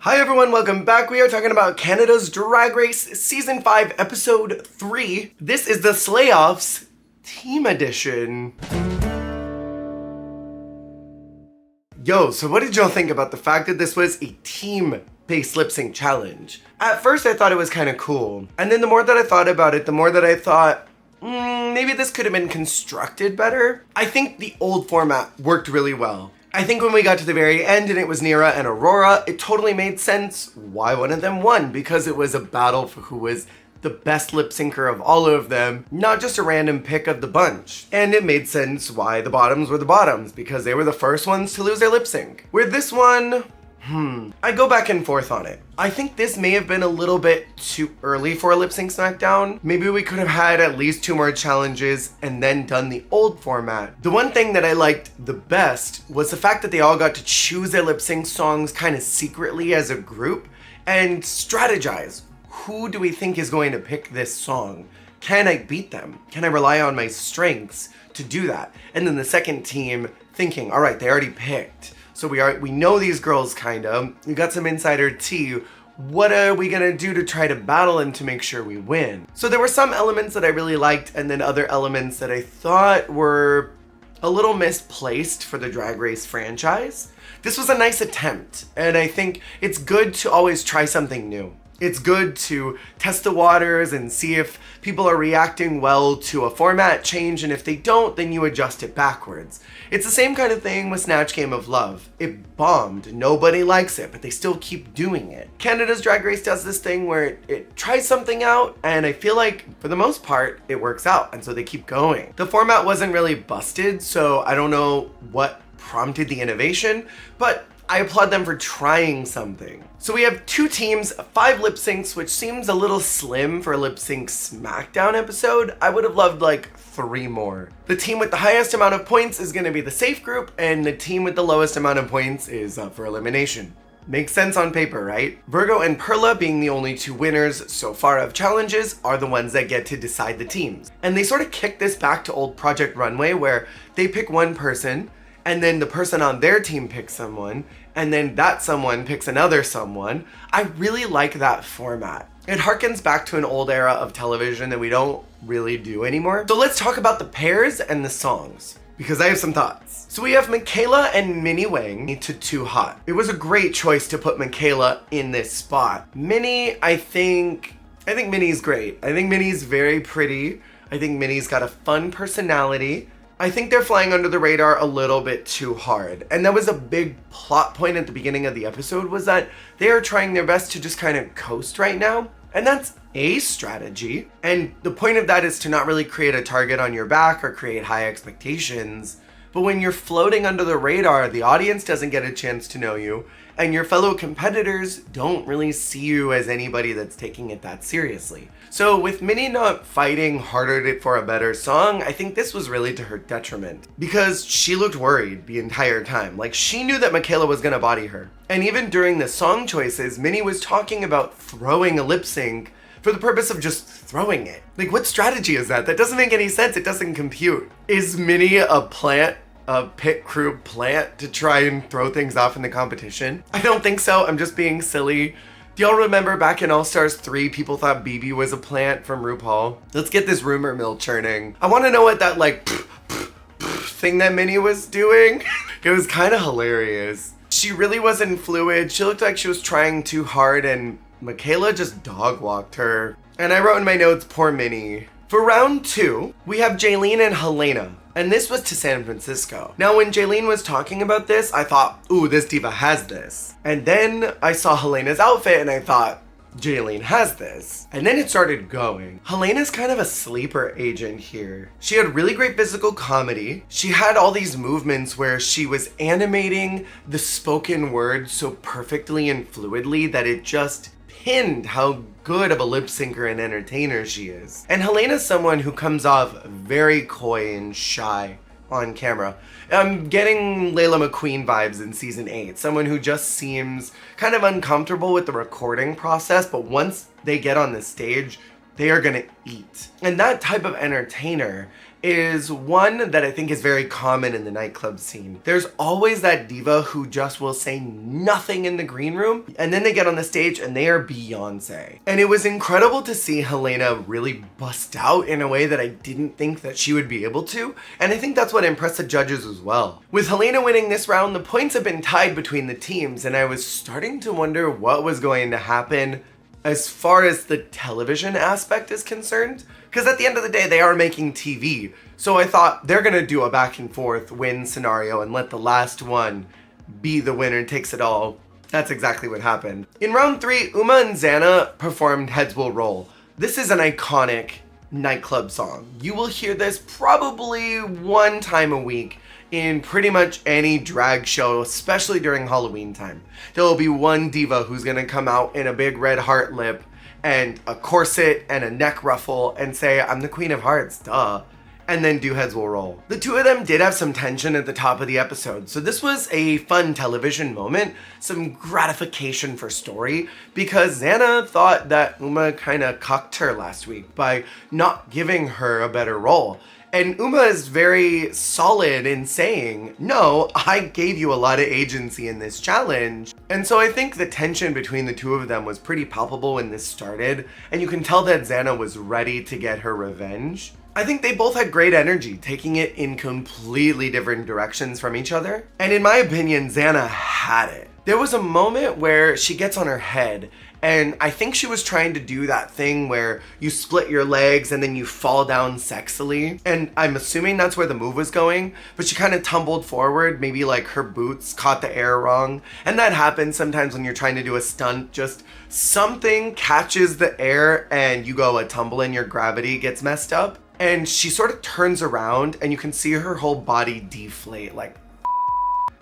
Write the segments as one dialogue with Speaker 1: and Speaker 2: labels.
Speaker 1: Hi everyone, welcome back. We are talking about Canada's Drag Race Season 5, Episode 3. This is the Slayoffs Team Edition. Yo, so what did y'all think about the fact that this was a team-based lip sync challenge? At first I thought it was kind of cool. And then the more that I thought about it, the more that I thought, maybe this could have been constructed better. I think the old format worked really well. I think when we got to the very end and it was Nira and Aurora, it totally made sense why one of them won, because it was a battle for who was the best lip syncer of all of them, not just a random pick of the bunch. And it made sense why the bottoms were the bottoms, because they were the first ones to lose their lip sync. With this one, I go back and forth on it. I think this may have been a little bit too early for a lip sync smackdown. Maybe we could have had at least 2 more challenges and then done the old format. The one thing that I liked the best was the fact that they all got to choose their lip sync songs kind of secretly as a group and strategize. Who do we think is going to pick this song? Can I beat them? Can I rely on my strengths to do that? And then the second team thinking, all right, they already picked. So we know these girls kind of. We got some insider tea. What are we gonna do to try to battle them to make sure we win? So there were some elements that I really liked and then other elements that I thought were a little misplaced for the Drag Race franchise. This was a nice attempt, and I think it's good to always try something new. It's good to test the waters and see if people are reacting well to a format change, and if they don't, then you adjust it backwards. It's the same kind of thing with Snatch Game of Love. It bombed, nobody likes it, but they still keep doing it. Canada's Drag Race does this thing where it tries something out, and I feel like, for the most part, it works out, and so they keep going. The format wasn't really busted, so I don't know what prompted the innovation, but I applaud them for trying something. So we have 2 teams, 5 lip syncs, which seems a little slim for a lip sync smackdown episode. I would have loved like 3 more. The team with the highest amount of points is gonna be the safe group, and the team with the lowest amount of points is up for elimination. Makes sense on paper, right? Virgo and Perla, being the only 2 winners so far of challenges, are the ones that get to decide the teams. And they sort of kick this back to old Project Runway, where they pick one person, and then the person on their team picks someone, and then that someone picks another someone. I really like that format. It harkens back to an old era of television that we don't really do anymore. So let's talk about the pairs and the songs, because I have some thoughts. So we have Michaela and Wang to Too Hot. It was a great choice to put Michaela in this spot. Minnie, I think Minnie's great. I think Minnie's very pretty. I think Minnie's got a fun personality. I think they're flying under the radar a little bit too hard. And that was a big plot point at the beginning of the episode, was that they are trying their best to just kind of coast right now. And that's a strategy. And the point of that is to not really create a target on your back or create high expectations. But when you're floating under the radar, the audience doesn't get a chance to know you, and your fellow competitors don't really see you as anybody that's taking it that seriously. So with Minnie not fighting harder for a better song, I think this was really to her detriment, because she looked worried the entire time. Like, she knew that Michaela was gonna body her. And even during the song choices, Minnie was talking about throwing a lip sync for the purpose of just throwing it. Like, what strategy is that? That doesn't make any sense. It doesn't compute. Is Minnie a plant? A pit crew plant to try and throw things off in the competition? I don't think so. I'm just being silly. Do y'all remember back in All Stars 3, people thought BB was a plant from RuPaul? Let's get this rumor mill churning. I want to know what that thing that Minnie was doing. It was kind of hilarious. She really wasn't fluid. She looked like she was trying too hard, and Michaela just dog walked her. And I wrote in my notes, poor Minnie. For round 2, we have Jayen and Helena. And this was to San Francisco. Now, when Jayen was talking about this, I thought, ooh, this diva has this. And then I saw Helena's outfit and I thought, Jayen has this. And then it started going. Helena's kind of a sleeper agent here. She had really great physical comedy. She had all these movements where she was animating the spoken word so perfectly and fluidly that it just pinned how good of a lip syncer and entertainer she is. And Helena's someone who comes off very coy and shy on camera. I'm getting Layla McQueen vibes in season 8. Someone who just seems kind of uncomfortable with the recording process, but once they get on the stage, they are gonna eat. And that type of entertainer is one that I think is very common in the nightclub scene. There's always that diva who just will say nothing in the green room, and then they get on the stage and they are Beyonce. And it was incredible to see Helena really bust out in a way that I didn't think that she would be able to, and I think that's what impressed the judges as well. With Helena winning this round, the points have been tied between the teams, and I was starting to wonder what was going to happen as far as the television aspect is concerned, because at the end of the day, they are making TV. So I thought they're gonna do a back and forth win scenario and let the last one be the winner and takes it all. That's exactly what happened. In round 3, Uma and Zanna performed Heads Will Roll. This is an iconic nightclub song. You will hear this probably one time a week in pretty much any drag show, especially during Halloween time. There will be one diva who's gonna come out in a big red heart lip and a corset and a neck ruffle and say, "I'm the Queen of Hearts, duh," and then do Heads Will Roll. The two of them did have some tension at the top of the episode, so this was a fun television moment, some gratification for story, because Zanna thought that Uma kinda cucked her last week by not giving her a better role. And Uma is very solid in saying, no, I gave you a lot of agency in this challenge. And so I think the tension between the two of them was pretty palpable when this started, and you can tell that Zanna was ready to get her revenge. I think they both had great energy, taking it in completely different directions from each other. And in my opinion, Zanna had it. There was a moment where she gets on her head, and I think she was trying to do that thing where you split your legs and then you fall down sexily. And I'm assuming that's where the move was going, but she kind of tumbled forward, maybe like her boots caught the air wrong. And that happens sometimes when you're trying to do a stunt, just something catches the air and you go a tumble and your gravity gets messed up. And she sort of turns around and you can see her whole body deflate, like,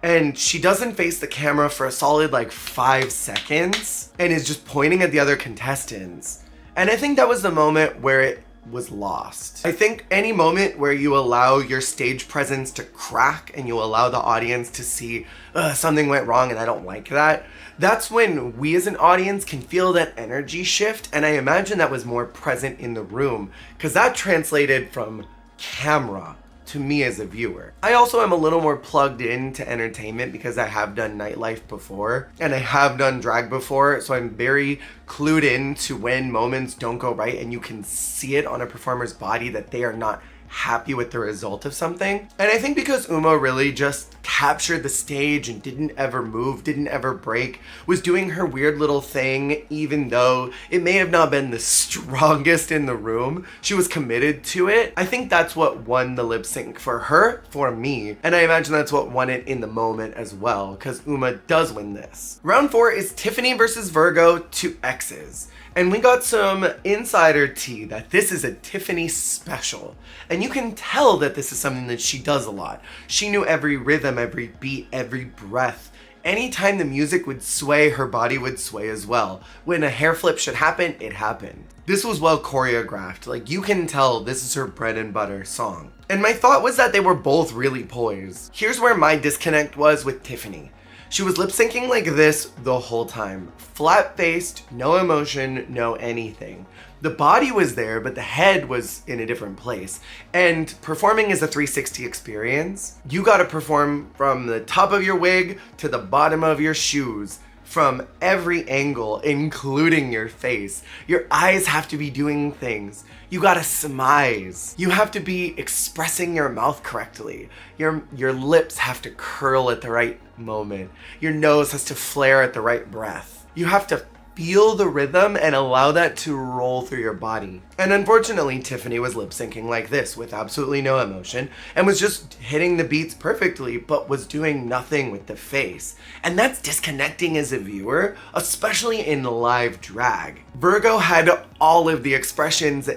Speaker 1: and she doesn't face the camera for a solid like 5 seconds and is just pointing at the other contestants. And I think that was the moment where it was lost. I think any moment where you allow your stage presence to crack and you allow the audience to see something went wrong and I don't like that, that's when we as an audience can feel that energy shift. And I imagine that was more present in the room because that translated from camera to me as a viewer. I also am a little more plugged into entertainment because I have done nightlife before and I have done drag before, so I'm very clued in to when moments don't go right and you can see it on a performer's body that they are not happy with the result of something. And I think because Uma really just captured the stage and didn't ever move, didn't ever break, was doing her weird little thing, even though it may have not been the strongest in the room, she was committed to it. I think that's what won the lip sync for her, for me. And I imagine that's what won it in the moment as well, because Uma does win this. Round 4 is Tiffany versus Virgo, 2 X's. And we got some insider tea that this is a Tiffany special. And you can tell that this is something that she does a lot. She knew every rhythm, every beat, every breath. Anytime the music would sway, her body would sway as well. When a hair flip should happen, it happened. This was well choreographed. Like, you can tell this is her bread and butter song. And my thought was that they were both really poised. Here's where my disconnect was with Tiffany. She was lip syncing like this the whole time. Flat-faced, no emotion, no anything. The body was there, but the head was in a different place. And performing is a 360 experience. You gotta perform from the top of your wig to the bottom of your shoes, from every angle, including your face. Your eyes have to be doing things. You gotta smize. You have to be expressing your mouth correctly. Your lips have to curl at the right moment. Your nose has to flare at the right breath. You have to feel the rhythm and allow that to roll through your body. And unfortunately, Tiffany was lip syncing like this with absolutely no emotion and was just hitting the beats perfectly, but was doing nothing with the face. And that's disconnecting as a viewer, especially in live drag. Virgo had all of the expressions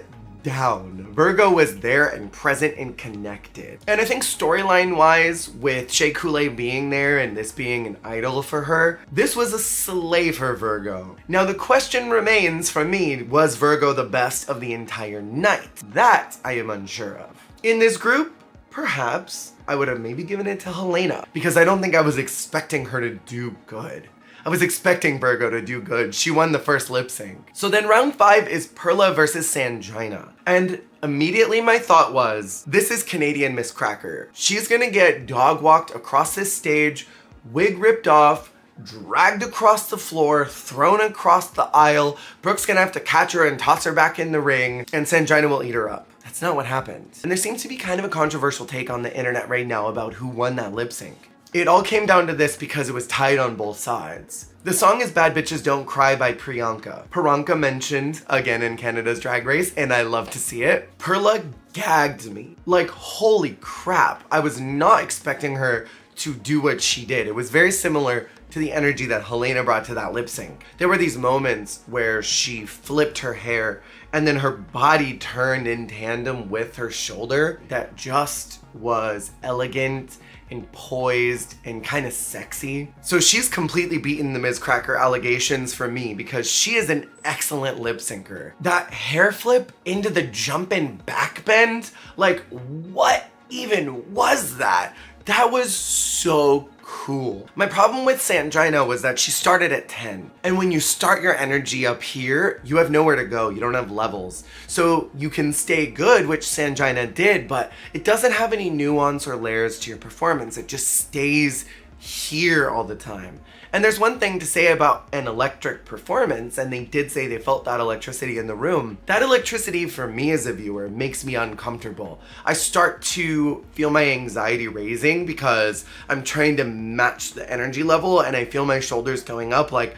Speaker 1: down. Virgo was there and present and connected. And I think storyline wise, with Shea Coulee being there and this being an idol for her, this was a slay for Virgo. Now the question remains for me, was Virgo the best of the entire night? That I am unsure of. In this group, perhaps I would have maybe given it to Helena because I don't think I was expecting her to do good. I was expecting Virgo to do good. She won the first lip sync. So then round 5 is Perla versus Sanina. And immediately my thought was, this is Canadian Miss Cracker. She's gonna get dog walked across this stage, wig ripped off, dragged across the floor, thrown across the aisle. Brooke's gonna have to catch her and toss her back in the ring, and Sanina will eat her up. That's not what happened. And there seems to be kind of a controversial take on the internet right now about who won that lip sync. It all came down to this because it was tied on both sides. The song is Bad Bitches Don't Cry by Priyanka. Priyanka mentioned again in Canada's Drag Race, and I love to see it. Perla gagged me. Like, holy crap. I was not expecting her to do what she did. It was very similar to the energy that Helena brought to that lip sync. There were these moments where she flipped her hair and then her body turned in tandem with her shoulder that just was elegant and poised and kind of sexy. So she's completely beaten the Ms. Cracker allegations for me because she is an excellent lip syncer. That hair flip into the jumpin' back bend, like what even was that? That was so cool. My problem with Sanina was that she started at 10. And when you start your energy up here, you have nowhere to go. You don't have levels. So you can stay good, which Sanina did, but it doesn't have any nuance or layers to your performance. It just stays here all the time. And there's one thing to say about an electric performance, and they did say they felt that electricity in the room. That electricity for me as a viewer makes me uncomfortable. I start to feel my anxiety raising because I'm trying to match the energy level and I feel my shoulders going up like,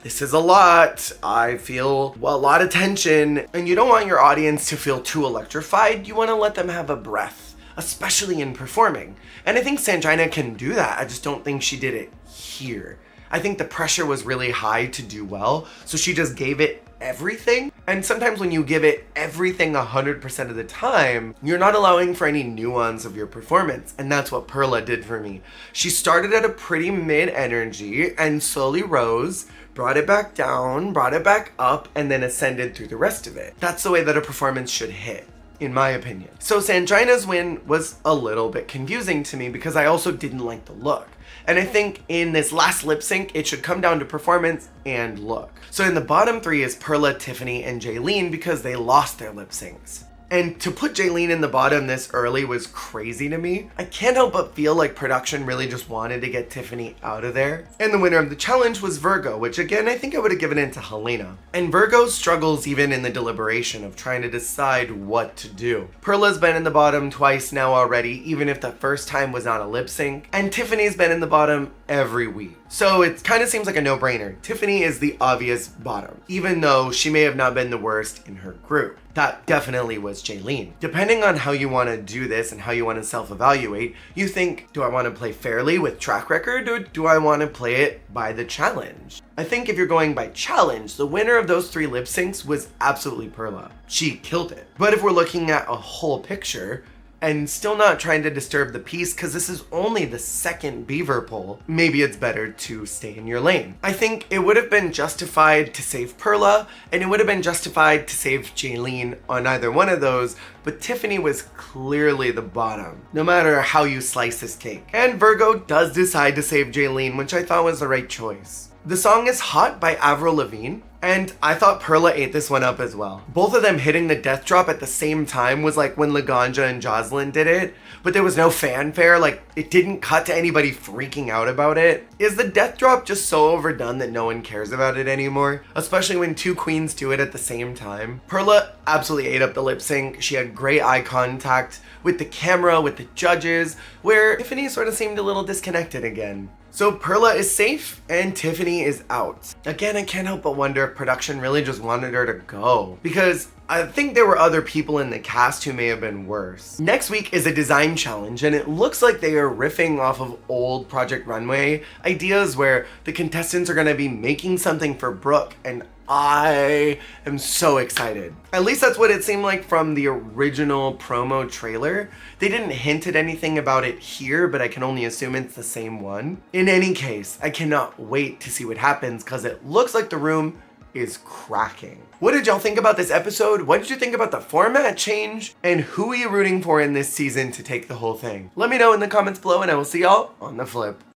Speaker 1: this is a lot. I feel a lot of tension. And you don't want your audience to feel too electrified. You want to let them have a breath, especially in performing. And I think Sanina can do that. I just don't think she did it here. I think the pressure was really high to do well, so she just gave it everything. And sometimes when you give it everything 100% of the time, you're not allowing for any nuance of your performance, and that's what Perla did for me. She started at a pretty mid energy and slowly rose, brought it back down, brought it back up, and then ascended through the rest of it. That's the way that a performance should hit, in my opinion. So Sanina's win was a little bit confusing to me because I also didn't like the look. And I think in this last lip sync, it should come down to performance and look. So in the bottom 3 is Perla, Tiffany, and Jayen because they lost their lip syncs. And to put Jayen in the bottom this early was crazy to me. I can't help but feel like production really just wanted to get Tiffany out of there. And the winner of the challenge was Virgo, which again, I think I would have given it to Helena. And Virgo struggles even in the deliberation of trying to decide what to do. Perla's been in the bottom twice now already, even if the first time was not a lip sync. And Tiffany's been in the bottom every week. So it kind of seems like a no-brainer. Tiffany is the obvious bottom, even though she may have not been the worst in her group. That definitely was Jayen. Depending on how you want to do this and how you want to self-evaluate, you think, do I want to play fairly with track record or do I want to play it by the challenge? I think if you're going by challenge, the winner of those 3 lip syncs was absolutely Perla. She killed it. But if we're looking at a whole picture, and still not trying to disturb the peace because this is only the second beaver poll, maybe it's better to stay in your lane. I think it would have been justified to save Perla, and it would have been justified to save Jayen on either one of those, but Tiffany was clearly the bottom, no matter how you slice this cake. And Virgo does decide to save Jayen, which I thought was the right choice. The song is Hot by Avril Lavigne, and I thought Perla ate this one up as well. Both of them hitting the death drop at the same time was like when Laganja and Jocelyn did it, but there was no fanfare, like it didn't cut to anybody freaking out about it. Is the death drop just so overdone that no one cares about it anymore? Especially when 2 queens do it at the same time. Perla absolutely ate up the lip sync. She had great eye contact with the camera, with the judges, where Tiffany sort of seemed a little disconnected again. So Perla is safe and Tiffany is out. Again, I can't help but wonder if production really just wanted her to go, because I think there were other people in the cast who may have been worse. Next week is a design challenge, and it looks like they are riffing off of old Project Runway ideas where the contestants are gonna be making something for Brooke, and I am so excited. At least that's what it seemed like from the original promo trailer. They didn't hint at anything about it here, but I can only assume it's the same one. In any case, I cannot wait to see what happens because it looks like the room is cracking. What did y'all think about this episode? What did you think about the format change? And who are you rooting for in this season to take the whole thing? Let me know in the comments below and I will see y'all on the flip.